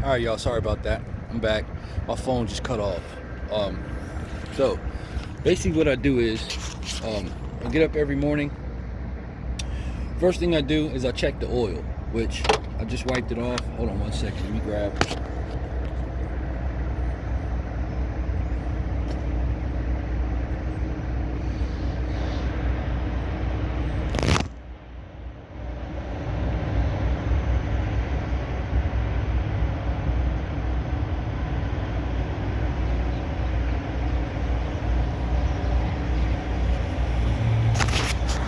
All right, y'all, sorry about that. I'm back. My phone just cut off. So basically what I do is I get up every morning. First thing I do is I check the oil, which I just wiped it off. Hold on one second, let me grab.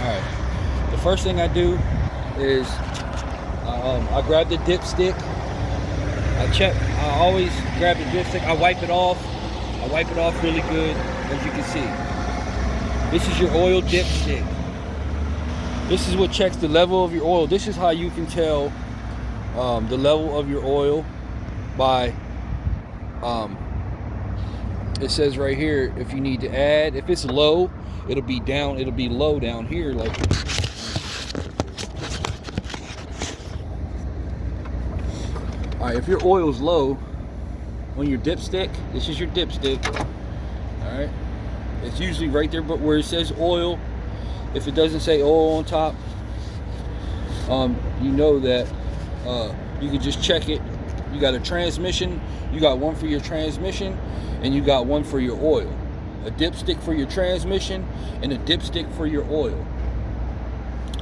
Alright, the first thing I do is I grab the dipstick. I always grab the dipstick. I wipe it off. I wipe it off really good, as you can see. This is your oil dipstick. This is what checks the level of your oil. This is how you can tell the level of your oil by it says right here if you need to add. If it's low, it'll be low down here, like alright, if your oil's low on your dipstick, this is your dipstick. Alright. It's usually right there, but where it says oil, if it doesn't say oil on top, you know that you can just check it. You got a transmission, you got one for your transmission, and you got one for your oil. A dipstick for your transmission and a dipstick for your oil.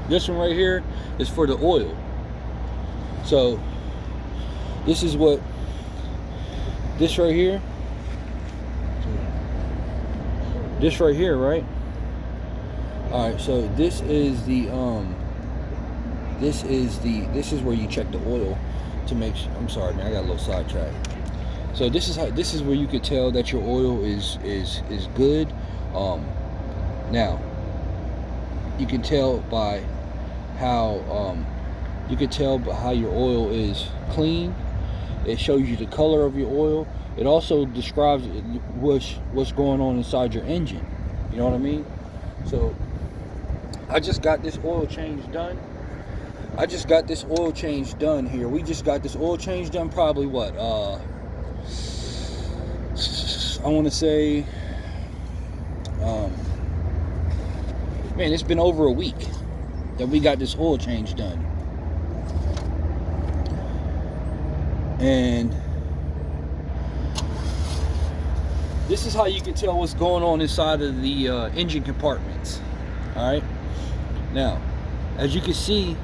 This one right here is for the oil. So this is what this right here, right? All right, so this is where you check the oil to make sure. I'm sorry, man, I got a little sidetracked. So this is where you could tell that your oil is good. Now you can tell by how your oil is clean. It shows you the color of your oil. It also describes what's going on inside your engine. You know what I mean? So I just got this oil change done. Here. We just got this oil change done probably what? I want to say, man, it's been over a week that we got this oil change done. And this is how you can tell what's going on inside of the engine compartments. All right. Now, as you can see,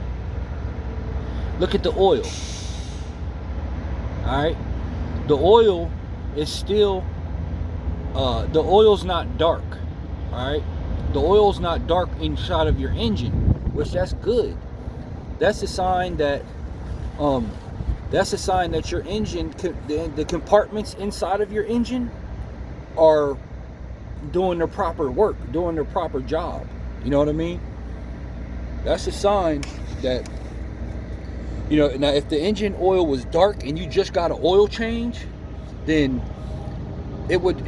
look at the oil. All right. The oil is still, the oil's not dark. All right. The oil's not dark inside of your engine, which that's good. That's a sign that, your engine, the compartments inside of your engine are doing their proper work, doing their proper job. You know what I mean? That's a sign that, you know, now if the engine oil was dark and you just got an oil change, then it would,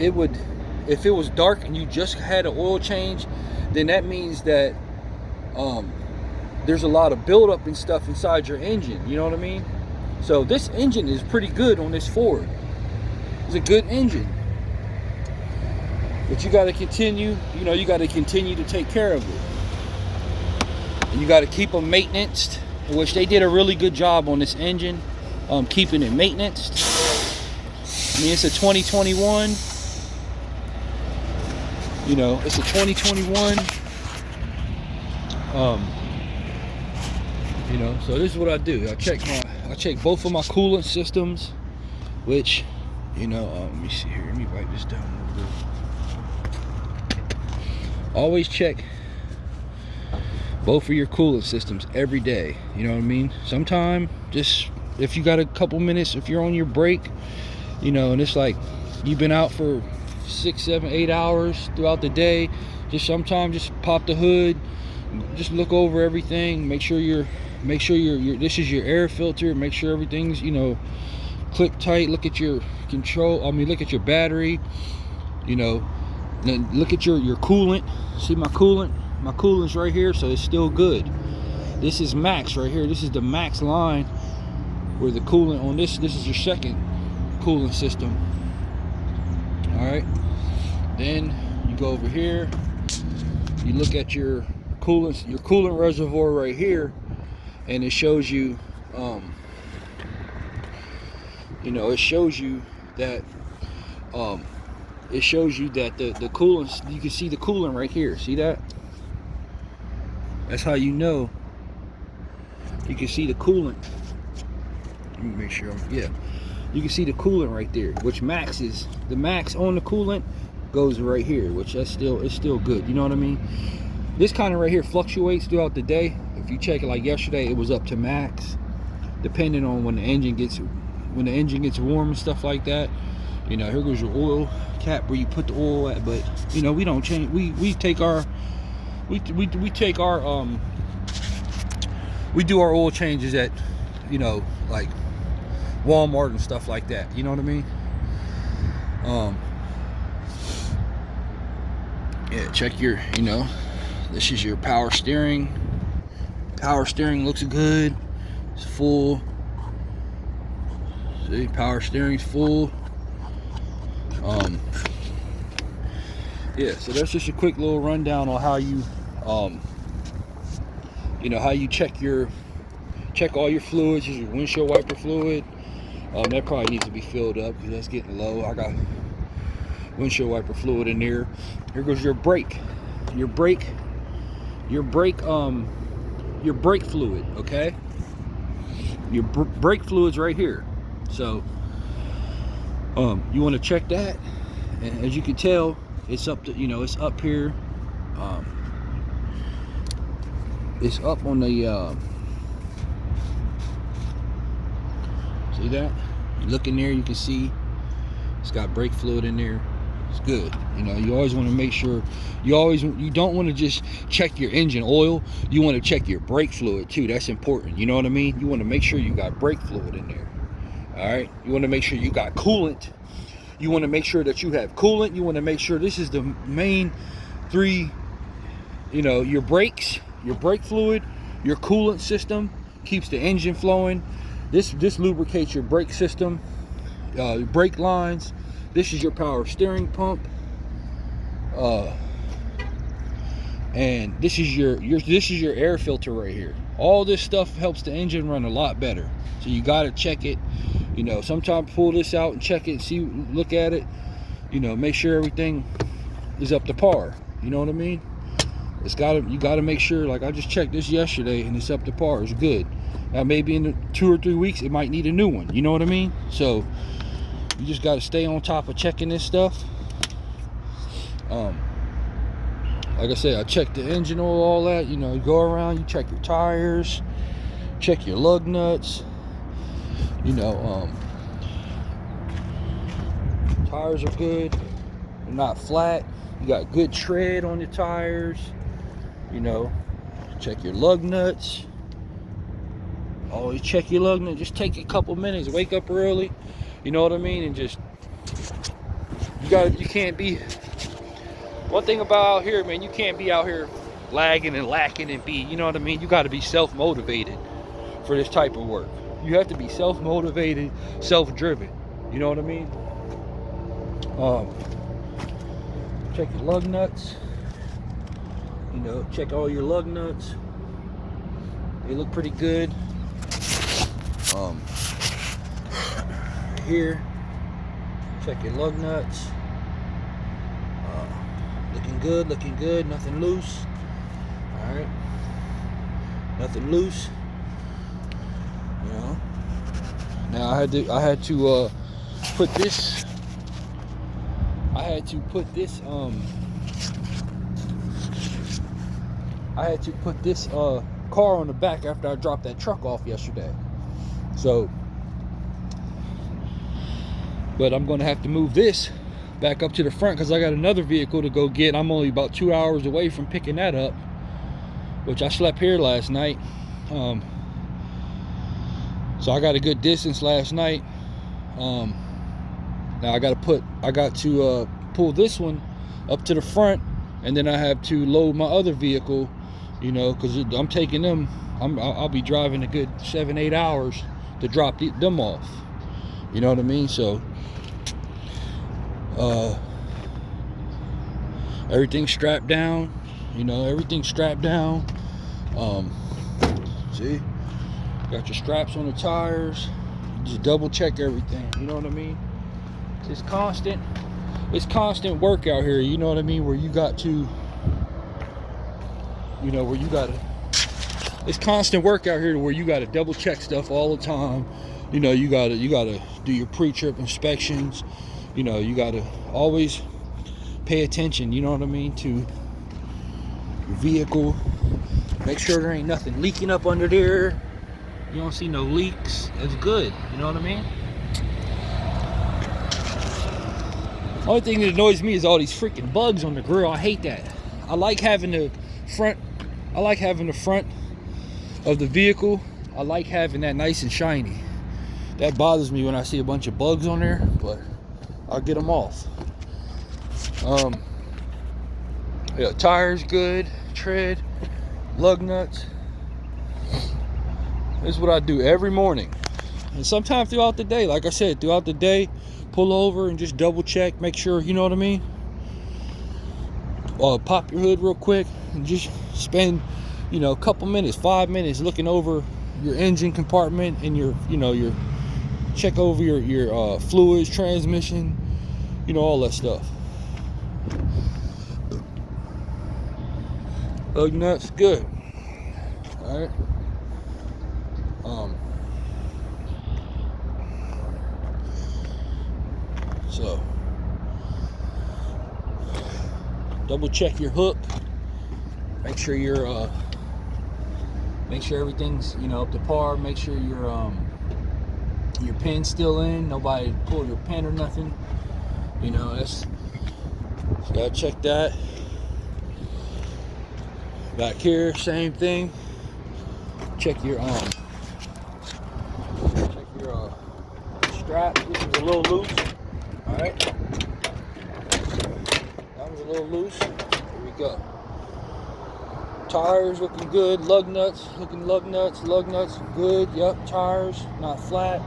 if it was dark and you just had an oil change, then that means that there's a lot of buildup and stuff inside your engine. You know what I mean? So this engine is pretty good on this Ford. It's a good engine. But you got to continue, you got to continue to take care of it. And you got to keep them maintenanced, which they did a really good job on this engine, keeping it maintenanced. I mean, it's a 2021. It's a 2021. So this is what I do. I check both of my coolant systems, which, let me see here. Let me write this down a little bit. Always check both of your coolant systems every day. You know what I mean? Sometime, just if you got a couple minutes, if you're on your break, and it's like you've been out for 6, 7, 8 hours throughout the day, just pop the hood, just look over everything, make sure this is your air filter, make sure everything's, click tight, look at your look at your battery, then look at your coolant. See my coolant's right here, so it's still good. This is max right here. This is the max line where the coolant on this is your second coolant system. All right, then you go over here, you look at your coolant reservoir right here, and it shows you you know, it shows you that the coolant, you can see the coolant right here. See that? That's how you know. You can see the coolant. Let me make sure. Yeah, you can see the coolant right there, which maxes. The max on the coolant goes right here, which it's still good. You know what I mean? This kind of right here fluctuates throughout the day. If you check it, like yesterday, it was up to max, depending on when the engine gets warm and stuff like that. You know, here goes your oil cap where you put the oil at. But you know, we don't change. We take our we do our oil changes at, you know, like Walmart and stuff like that. You know what I mean? Yeah, check your, you know, this is your power steering. Power steering looks good. It's full. See, power steering's full. Yeah, so that's just a quick little rundown on how you you know, how you check all your fluids. Your windshield wiper fluid, that probably needs to be filled up because that's getting low. I got windshield wiper fluid in there. Here goes your brake fluid. Okay, your brake fluid's right here. So you want to check that, and as you can tell, it's up to, you know, it's up here. It's up on the see that? You look in there, you can see it's got brake fluid in there. It's good. You know, you always want to make sure, you don't want to just check your engine oil, you want to check your brake fluid too. That's important. You know what I mean? You want to make sure you got brake fluid in there. All right, you want to make sure you got coolant. You want to make sure that you have coolant. You want to make sure this is the main three. You know, your brakes, your brake fluid, your coolant system keeps the engine flowing. This lubricates your brake system, brake lines. This is your power steering pump, and this is your air filter right here. All this stuff helps the engine run a lot better. So you got to check it. You know, sometimes pull this out and check it, see, look at it. You know, make sure everything is up to par. You know what I mean? You gotta make sure. Like, I just checked this yesterday and it's up to par. It's good. Now maybe in 2 or 3 weeks it might need a new one. You know what I mean? So you just gotta stay on top of checking this stuff. Like I said, I checked the engine oil, all that. You know, you go around, you check your tires, check your lug nuts. You know, tires are good. They're not flat. You got good tread on your tires. You know, check your lug nuts. Always check your lug nuts. Just take a couple minutes. Wake up early. You know what I mean? And just, you can't be, one thing about out here, man, you can't be out here lagging and lacking and you know what I mean? You got to be self-motivated for this type of work. You have to be self-motivated, self-driven. You know what I mean? Check your lug nuts. You know, check all your lug nuts. They look pretty good. Here, check your lug nuts. Looking good. Nothing loose. All right, nothing loose. You know. Now I had to put this. I had to put this car on the back after I dropped that truck off yesterday. So, but I'm gonna have to move this back up to the front because I got another vehicle to go get. I'm only about 2 hours away from picking that up, which I slept here last night. So I got a good distance last night. Now I got to pull this one up to the front, and then I have to load my other vehicle, you know, because I'm taking them. I'll be driving a good 7-8 hours to drop them off. You know what I mean? So everything's strapped down. You know, everything's strapped down. See, got your straps on the tires. Just double check everything. You know what I mean? It's constant work out here. You know what I mean? Where you got to, you know, where you got to. It's constant work out here where you got to double check stuff all the time. You know, you gotta do your pre-trip inspections. You know, you gotta always pay attention, you know what I mean, to your vehicle. Make sure there ain't nothing leaking up under there. You don't see no leaks. It's good, you know what I mean? Only thing that annoys me is all these freaking bugs on the grill. I hate that. I like having the front of the vehicle. I like having that nice and shiny. That bothers me when I see a bunch of bugs on there, but I'll get them off. Yeah, tires good, tread, lug nuts. This is what I do every morning. And sometimes throughout the day, like I said, throughout the day, pull over and just double check, make sure, you know what I mean? Pop your hood real quick and just spend, you know, a couple minutes, 5 minutes looking over your engine compartment and your, you know, your check over your fluids, transmission, you know, all that stuff. Lug nuts, good. All right. So double check your hook. Make sure everything's, you know, up to par. Make sure your pin's still in. Nobody pulled your pin or nothing. You know, that's, you gotta check that. Back here, same thing. Check your strap. This is a little loose. All right. That was a little loose. Here we go. Tires looking good. Lug nuts good. Yep. Tires not flat.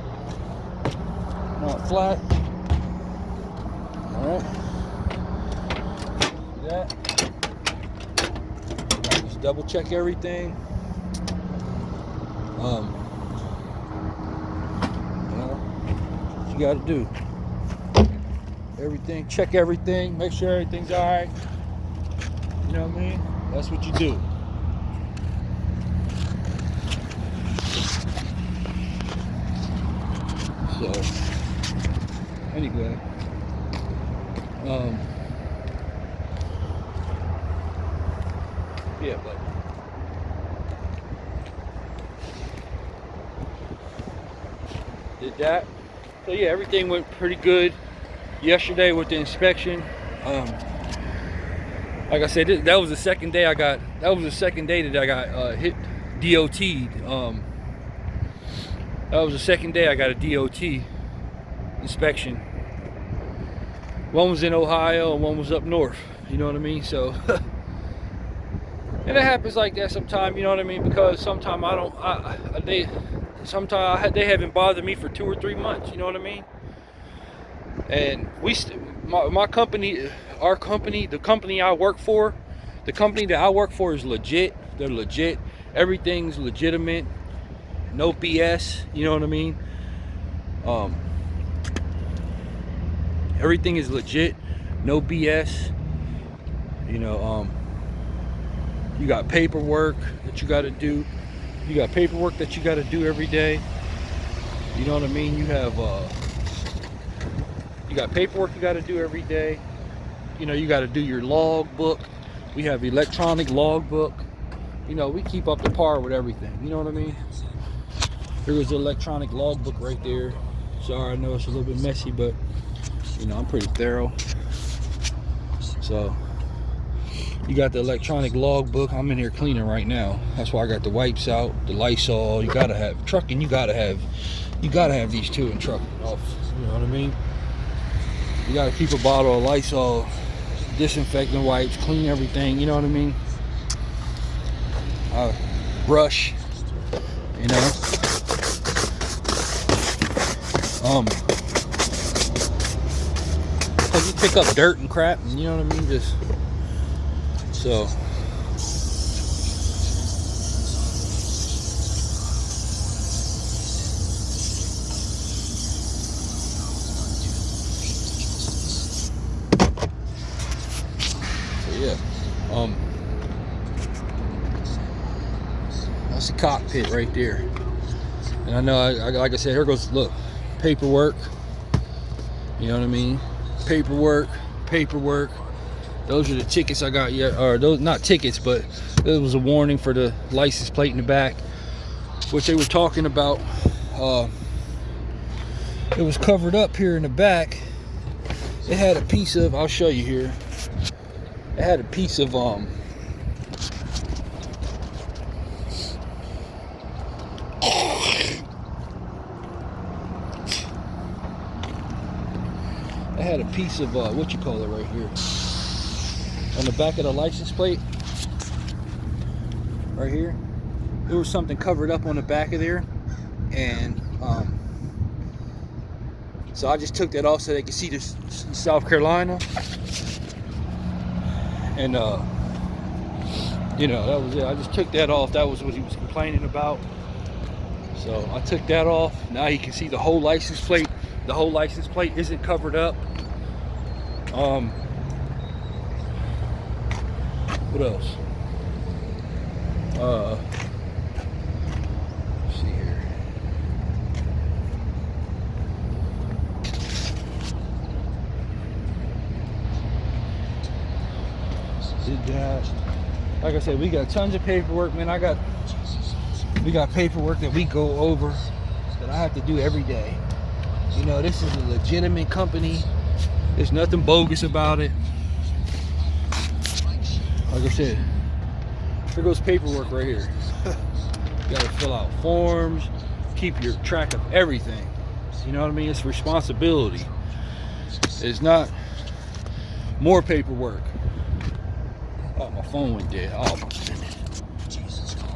Not flat. All right. See that? Just double check everything. You know what you got to do. Everything. Check everything. Make sure everything's all right. You know what I mean? That's what you do. So, anyway, yeah, but did that. So yeah, everything went pretty good yesterday with the inspection. Like I said, that was the second day I got. That was the second day that I got hit DOT'd. That was the second day I got a DOT inspection. One was in Ohio and one was up north. You know what I mean? So, and it happens like that sometimes. You know what I mean? Because sometimes they haven't bothered me for 2 or 3 months. You know what I mean? And my company, our company, the company I work for, the company that I work for is legit. They're legit. Everything's legitimate. No BS. You know what I mean? Everything is legit. No BS. You know, you got paperwork that you got to do. You got paperwork that you got to do every day. You know what I mean? You have you got paperwork you got to do every day. You know, you got to do your log book. We have electronic log book. You know, we keep up to par with everything. You know what I mean? There was the electronic log book right there. Sorry, I know it's a little bit messy, but you know, I'm pretty thorough. So you got the electronic log book. I'm in here cleaning right now. That's why I got the wipes out, the Lysol. You gotta have trucking. You gotta have these two in trucking. You know what I mean? You gotta keep a bottle of Lysol, disinfectant wipes, clean everything. You know what I mean? Brush. You know. Cause you pick up dirt and crap, and you know what I mean. Just so. Yeah, that's the cockpit right there. And I know, like I said, here goes, look, paperwork. You know what I mean? Paperwork. Those are the tickets I got yet, or those, not tickets, but there was a warning for the license plate in the back, which they were talking about. It was covered up here in the back. It had a piece of, I'll show you here. It had a piece of what you call it right here on the back of the license plate right here. There was something covered up on the back of there, and so I just took that off so they could see this South Carolina. And you know, that was it. I just took that off. That was what he was complaining about. So I took that off. Now he can see the whole license plate. The whole license plate isn't covered up. What else? Let's see here. Did that. Like I said, we got tons of paperwork, man. We got paperwork that we go over that I have to do every day. You know, this is a legitimate company. There's nothing bogus about it. Like I said, here goes paperwork right here. You gotta fill out forms, keep your track of everything. You know what I mean? It's responsibility. It's not more paperwork. Oh, my phone went dead. Oh my goodness.